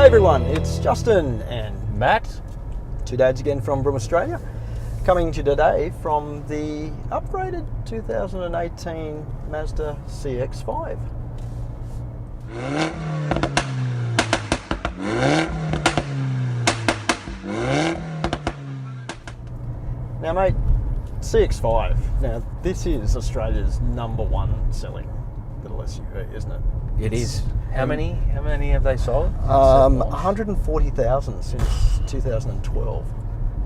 everyone, it's Justin and Matt. two dads again from Broome, Australia, coming to you today from the upgraded 2018 Mazda CX-5. Now mate, CX-5, now this is Australia's #1 selling little SUV, isn't it? It is. How many have they sold? 140,000 since 2012.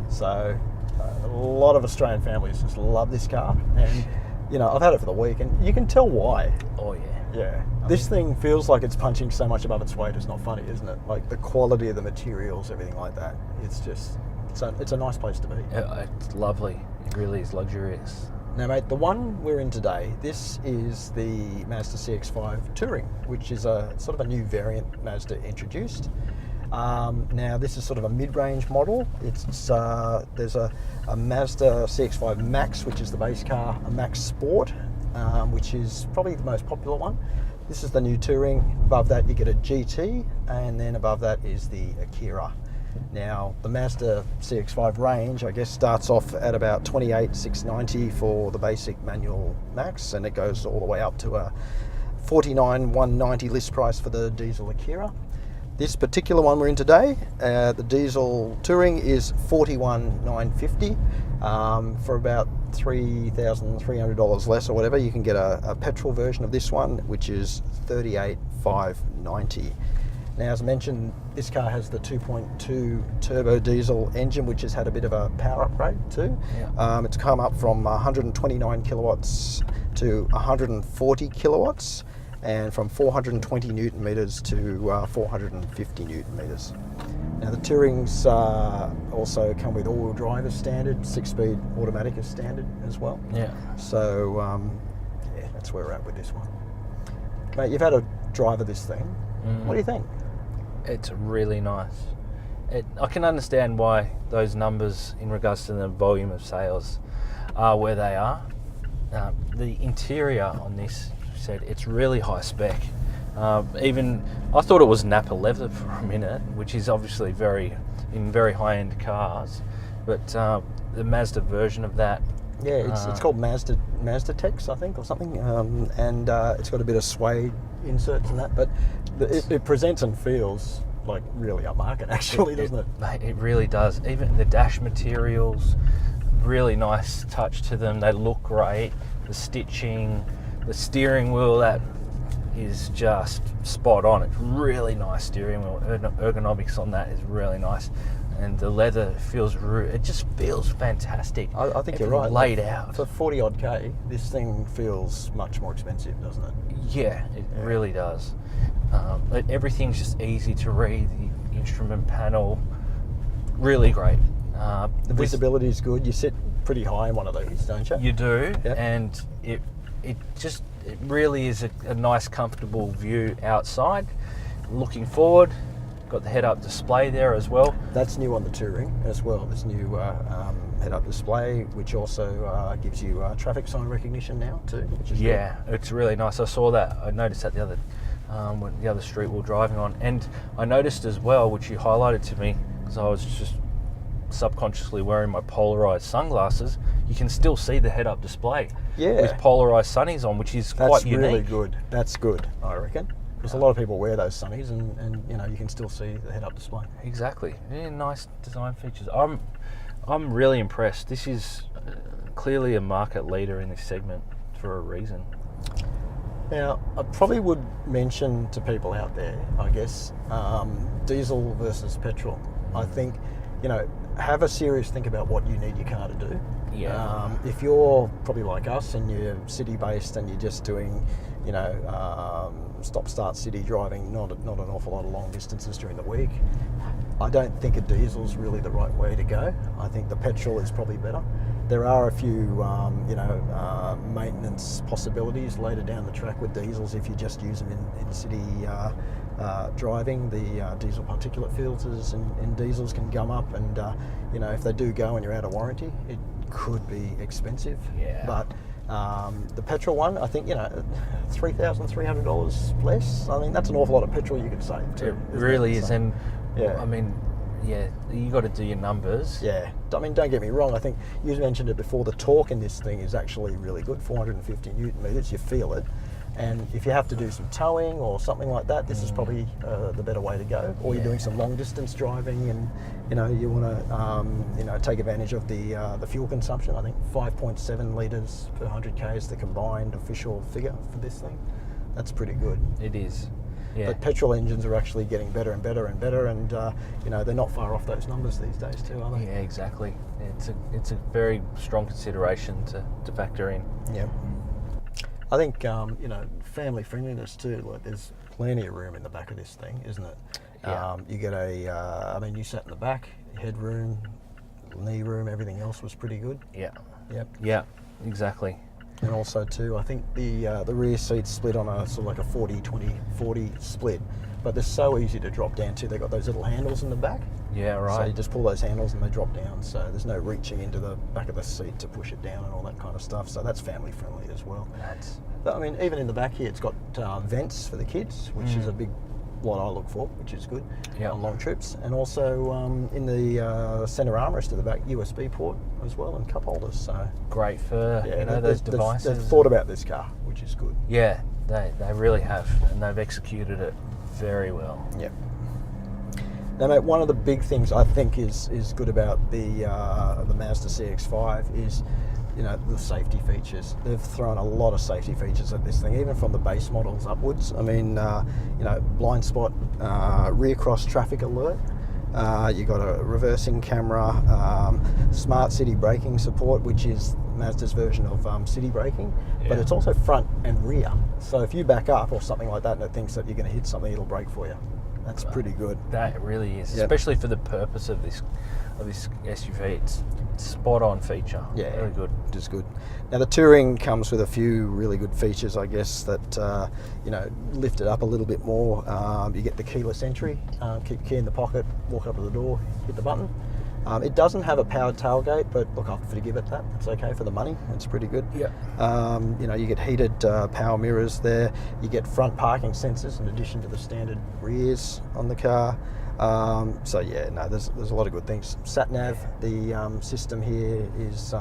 So a lot of Australian families just love this car, and you know, I've had it for the week, and you can tell why. Oh yeah. Yeah. This thing feels like it's punching so much above its weight. It's not funny, isn't it? Like the quality of the materials, everything like that. It's just, it's a nice place to be. It's lovely. It really is luxurious. Now mate, the one we're in today, this is the Mazda CX-5 Touring, which is a sort of a new variant Mazda introduced. Now this is sort of a mid-range model. It's there's a Mazda CX-5 Max, which is the base car, a Max Sport, which is probably the most popular one. This is the new Touring. Above that you get a GT, and then above that is the Akira. Now the Mazda CX-5 range, I guess, starts off at about 28,690 for the basic manual Max, and it goes all the way up to a 49,190 list price for the diesel Akira. This particular one we're in today, the diesel Touring, is 41,950 for about $3,300 less or whatever. You can get a petrol version of this one, which is 38,590. Now, as I mentioned, this car has the 2.2 turbo diesel engine, which has had a bit of a power upgrade too. Yeah. It's come up from 129 kilowatts to 140 kilowatts, and from 420 newton meters to 450 newton meters. Now, the Tourings also come with all-wheel drive as standard, 6-speed automatic as standard as well. Yeah. So, yeah, that's where we're at with this one. Mate, you've had a drive of this thing. What do you think? It's really nice. I can understand why those numbers in regards to the volume of sales are where they are. The interior on this, said, it's really high spec. Even I thought it was Napa leather for a minute, which is obviously in very high-end cars, but the Mazda version of that. Yeah, it's called Mazda Tex, I think, or something, and it's got a bit of suede inserts and that, but it presents and feels like really upmarket, actually, doesn't it? Mate, it really does. Even the dash materials, really nice touch to them. They look great. The stitching, the steering wheel, that is just spot on. It's really nice steering wheel. Ergonomics on that is really nice. And the leather feels, it just feels fantastic. I think you're right. Laid out. For 40 odd K, this thing feels much more expensive, doesn't it? Yeah, it really does. Everything's just easy to read. The instrument panel, really great. The visibility is good. You sit pretty high in one of these, don't you? You do, yep. And it really is a nice, comfortable view outside. Looking forward, got the head-up display there as well. That's new on the Touring as well. This new head-up display, which also gives you traffic sign recognition now too, which is good. It's really nice. I saw that. I noticed that the other street we were driving on, and I noticed as well, which you highlighted to me, because I was just subconsciously wearing my polarized sunglasses, you can still see the head-up display with polarized sunnies on, which is quite unique. That's really good. That's good, I reckon. Because a lot of people wear those sunnies, and you know, you can still see the head-up display. Exactly. Yeah, nice design features. I'm really impressed. This is clearly a market leader in this segment for a reason. Now, I probably would mention to people out there, I guess, diesel versus petrol. I think, you know, have a serious think about what you need your car to do. Yeah. If you're probably like us and you're city-based and you're just doing, you know, stop-start city driving, not an awful lot of long distances during the week, I don't think a diesel's really the right way to go. I think the petrol is probably better. There are a few, you know, maintenance possibilities later down the track with diesels if you just use them in city driving. The diesel particulate filters in diesels can gum up, and you know, if they do go and you're out of warranty, it could be expensive. Yeah. But The petrol one, I think, $3,300 less. I mean, that's an awful lot of petrol you could save too. It really is, So, and yeah. I mean, yeah, you got to do your numbers. Yeah, I mean, don't get me wrong. I think you mentioned it before. The torque in this thing is actually really good, 450 Newton meters. You feel it, and if you have to do some towing or something like that, this is probably the better way to go. Or you're doing some long distance driving, and you want to take advantage of the fuel consumption. I think 5.7 liters per 100 k is the combined official figure for this thing. That's pretty good. It is. Yeah. But petrol engines are actually getting better and better and better, and they're not far off those numbers these days too, are they? Yeah, exactly. It's a very strong consideration to factor in. Yeah. I think family friendliness too. Like, there's plenty of room in the back of this thing, isn't it? Yeah. You get you sat in the back, headroom, knee room, everything else was pretty good. Yeah. Yep. Yeah, exactly. And also too, I think the rear seats split on a sort of like a 40-20-40 split, but they're so easy to drop down to. They've got those little handles in the back. Yeah, right. So you just pull those handles and they drop down. So there's no reaching into the back of the seat to push it down and all that kind of stuff. So that's family friendly as well. But I mean, even in the back here, it's got vents for the kids, which is a big what I look for, which is good on long trips. And also in the centre armrest at the back, USB port as well, and cup holders. So great for those devices. They've thought about this car, which is good. Yeah, they really have, and they've executed it very well. Yep. Now, mate, one of the big things I think is good about the Mazda CX-5 is the safety features. They've thrown a lot of safety features at this thing, even from the base models upwards. I mean, blind spot, rear cross traffic alert. You've got a reversing camera, smart city braking support, which is Mazda's version of city braking, but it's also front and rear. So if you back up or something like that and it thinks that you're going to hit something, it'll brake for you. That's pretty good. That really is, especially for the purpose of this SUV. It's spot on feature. Yeah, very good. Just good. Now the Touring comes with a few really good features, I guess, that lift it up a little bit more. You get the keyless entry. Keep the key in the pocket, walk up to the door, hit the button. It doesn't have a powered tailgate, but look, I'll forgive it that. It's okay for the money. It's pretty good. Yeah. You get heated power mirrors there. You get front parking sensors in addition to the standard rears on the car. There's a lot of good things. Sat nav, the system here is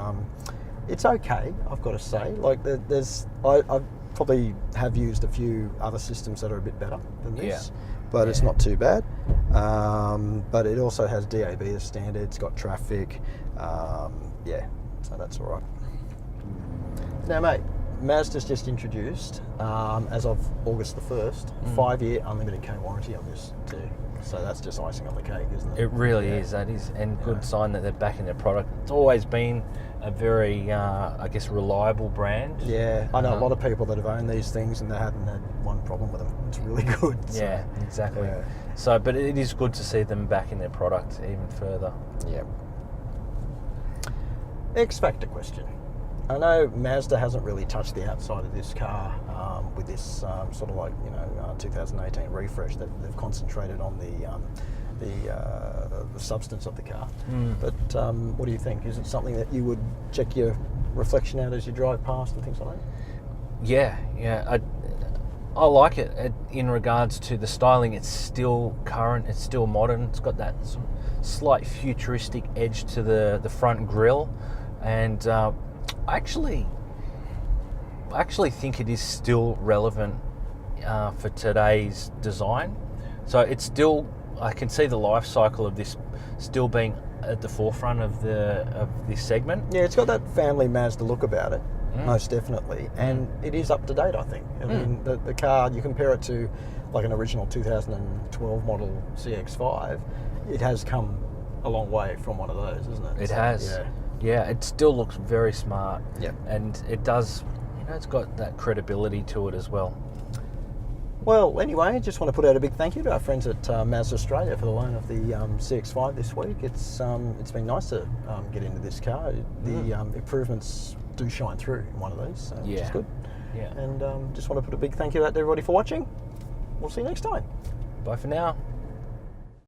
it's okay, I've got to say. Like I probably have used a few other systems that are a bit better than this. But it's not too bad. But it also has DAB as standard. It's got traffic. So that's all right. Now, mate, Mazda's just introduced, as of August the 1st, 5-year unlimited K warranty on this too. So that's just icing on the cake, isn't it? It really is. That is, and good sign that they're backing their product. It's always been a very, reliable brand. Yeah, I know a lot of people that have owned these things and they haven't had one problem with them. It's really good. So, yeah, exactly. Yeah. So, but it is good to see them backing their product even further. Yeah. X Factor question. I know Mazda hasn't really touched the outside of this car with this 2018 refresh. They've concentrated on the substance of the car. But what do you think? Is it something that you would check your reflection out as you drive past and things like that? Yeah. I like it in regards to the styling. It's still current. It's still modern. It's got that slight futuristic edge to the front grille, and I actually think it is still relevant for today's design. So it's still, I can see the life cycle of this still being at the forefront of this segment. Yeah, it's got that family Mazda look about it, most definitely, and it is up to date, I think. I mean, the car, you compare it to like an original 2012 model CX-5, it has come a long way from one of those, isn't it? It has. Yeah, it still looks very smart. Yeah. And it does, it's got that credibility to it as well. Well, anyway, just want to put out a big thank you to our friends at Mazda Australia for the loan of the CX-5 this week. It's been nice to get into this car. The improvements do shine through in one of these, which is good. Yeah. And just want to put a big thank you out to everybody for watching. We'll see you next time. Bye for now.